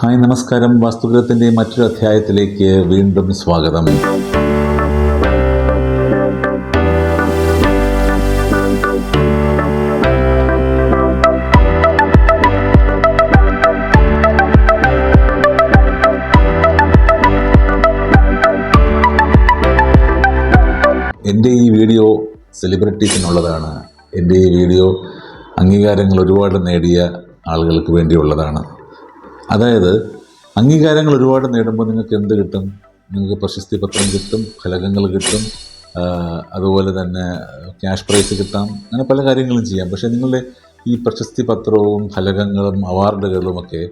Hi നമസ്കാരം. വാസ്തുഗ്രഹത്തിൻ്റെ മറ്റൊരു അധ്യായത്തിലേക്ക് വീണ്ടും സ്വാഗതം. എൻ്റെ ഈ വീഡിയോ സെലിബ്രിറ്റീസിനുള്ളതാണ്. എൻ്റെ ഈ വീഡിയോ അംഗീകാരങ്ങൾ ഒരുപാട് നേടിയ ആളുകൾക്ക് വേണ്ടിയുള്ളതാണ്. അതായത് അംഗീകാരങ്ങൾ ഒരുപാട് നേടുമ്പോൾ നിങ്ങൾക്ക് എന്ത് കിട്ടും? നിങ്ങൾക്ക് പ്രശസ്തി പത്രം കിട്ടും, ഫലകങ്ങൾ കിട്ടും, അതുപോലെ തന്നെ ക്യാഷ് പ്രൈസ് കിട്ടാം, അങ്ങനെ പല കാര്യങ്ങളും ചെയ്യാം. പക്ഷേ നിങ്ങളുടെ ഈ പ്രശസ്തി പത്രവും ഫലകങ്ങളും അവാർഡുകളുമൊക്കെ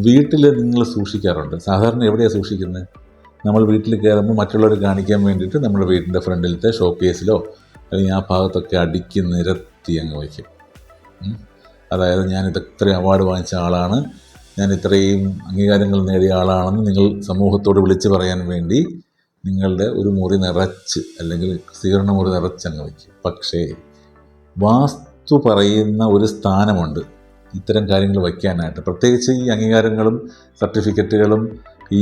വീട്ടിൽ നിങ്ങൾ സൂക്ഷിക്കാറുണ്ട്. സാധാരണ എവിടെയാണ് സൂക്ഷിക്കുന്നത്? നമ്മൾ വീട്ടിൽ കയറുമ്പോൾ മറ്റുള്ളവർ കാണിക്കാൻ വേണ്ടിയിട്ട് നമ്മുടെ വീടിൻ്റെ ഫ്രണ്ടിലത്തെ ഷോക്കേസിലോ അല്ലെങ്കിൽ ആ ഭാഗത്തൊക്കെ അടുക്കി നിരത്തി അങ്ങ് വയ്ക്കും. അതായത് ഞാൻ ഇത്രയും അവാർഡ് വാങ്ങിച്ച ആളാണ്, ഞാൻ ഇത്രയും അംഗീകാരങ്ങൾ നേടിയ ആളാണെന്ന് നിങ്ങൾ സമൂഹത്തോട് വിളിച്ചു പറയാൻ വേണ്ടി നിങ്ങളുടെ ഒരു മുറി നിറച്ച് അല്ലെങ്കിൽ സ്വീകരണ മുറി നിറച്ചങ്ങ് വയ്ക്കും. പക്ഷേ വാസ്തു പറയുന്ന ഒരു സ്ഥാനമുണ്ട് ഇത്തരം കാര്യങ്ങൾ വയ്ക്കാനായിട്ട്. പ്രത്യേകിച്ച് ഈ അംഗീകാരങ്ങളും സർട്ടിഫിക്കറ്റുകളും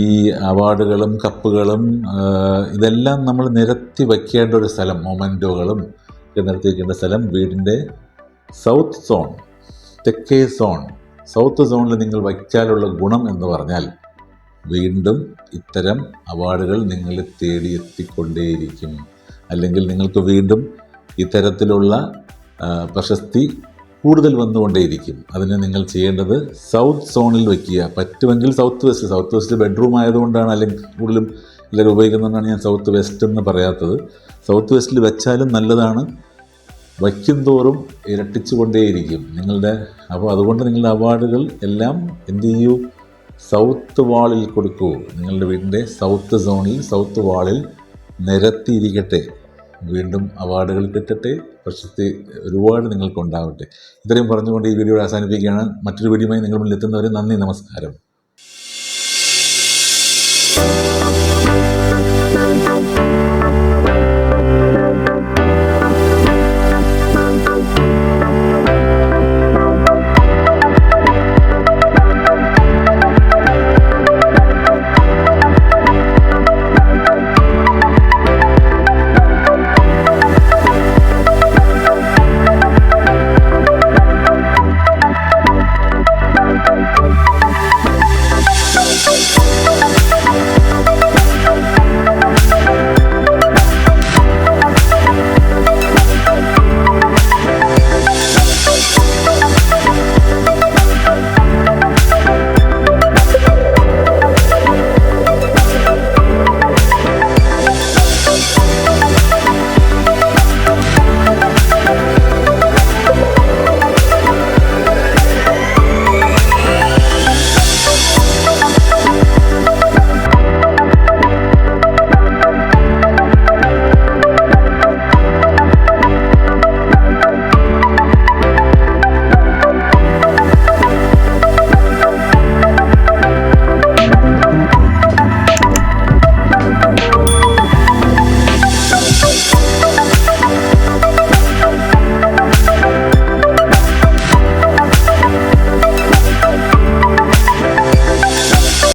ഈ അവാർഡുകളും കപ്പുകളും ഇതെല്ലാം നമ്മൾ നിരത്തി വയ്ക്കേണ്ട ഒരു സ്ഥലം, മൊമെൻറ്റോകളും നിരത്തി വയ്ക്കേണ്ട സ്ഥലം വീടിൻ്റെ സൗത്ത് സോൺ, തെക്കേ സോൺ. സൗത്ത് സോണിൽ നിങ്ങൾ വയ്ക്കാനുള്ള ഗുണം എന്ന് പറഞ്ഞാൽ വീണ്ടും ഇത്തരം അവാർഡുകൾ നിങ്ങളെ തേടിയെത്തിക്കൊണ്ടേയിരിക്കും. അല്ലെങ്കിൽ നിങ്ങൾക്ക് വീണ്ടും ഇത്തരത്തിലുള്ള പ്രശസ്തി കൂടുതൽ വന്നുകൊണ്ടേയിരിക്കും. അതിന് നിങ്ങൾ ചെയ്യേണ്ടത് സൗത്ത് സോണിൽ വയ്ക്കുക. പറ്റുമെങ്കിൽ സൗത്ത് വെസ്റ്റ് ബെഡ്റൂം ആയതുകൊണ്ടാണ്, അല്ലെങ്കിൽ കൂടുതലും എല്ലാവരും ഉപയോഗിക്കുന്നതുകൊണ്ടാണ് ഞാൻ സൗത്ത് വെസ്റ്റ് എന്ന് പറയാത്തത്. സൗത്ത് വെസ്റ്റിൽ വെച്ചാലും നല്ലതാണ്. വയ്ക്കുംതോറും ഇരട്ടിച്ചു കൊണ്ടേയിരിക്കും നിങ്ങളുടെ. അപ്പോൾ അതുകൊണ്ട് നിങ്ങളുടെ അവാർഡുകൾ എല്ലാം എന്ത് ചെയ്യൂ? സൗത്ത് വാളിൽ കൊടുക്കൂ. നിങ്ങളുടെ വീടിൻ്റെ സൗത്ത് സോണിൽ, സൗത്ത് വാളിൽ നിരത്തിയിരിക്കട്ടെ. വീണ്ടും അവാർഡുകൾ കിട്ടട്ടെ, പ്രശസ്തി ഒരുപാട് നിങ്ങൾക്കുണ്ടാവട്ടെ. ഇത്രയും പറഞ്ഞുകൊണ്ട് ഈ വീഡിയോ അവസാനിപ്പിക്കുകയാണ്. മറ്റൊരു വീഡിയോയുമായി നിങ്ങൾ മുന്നിൽ എത്തുന്നവരെ നന്ദി, നമസ്കാരം.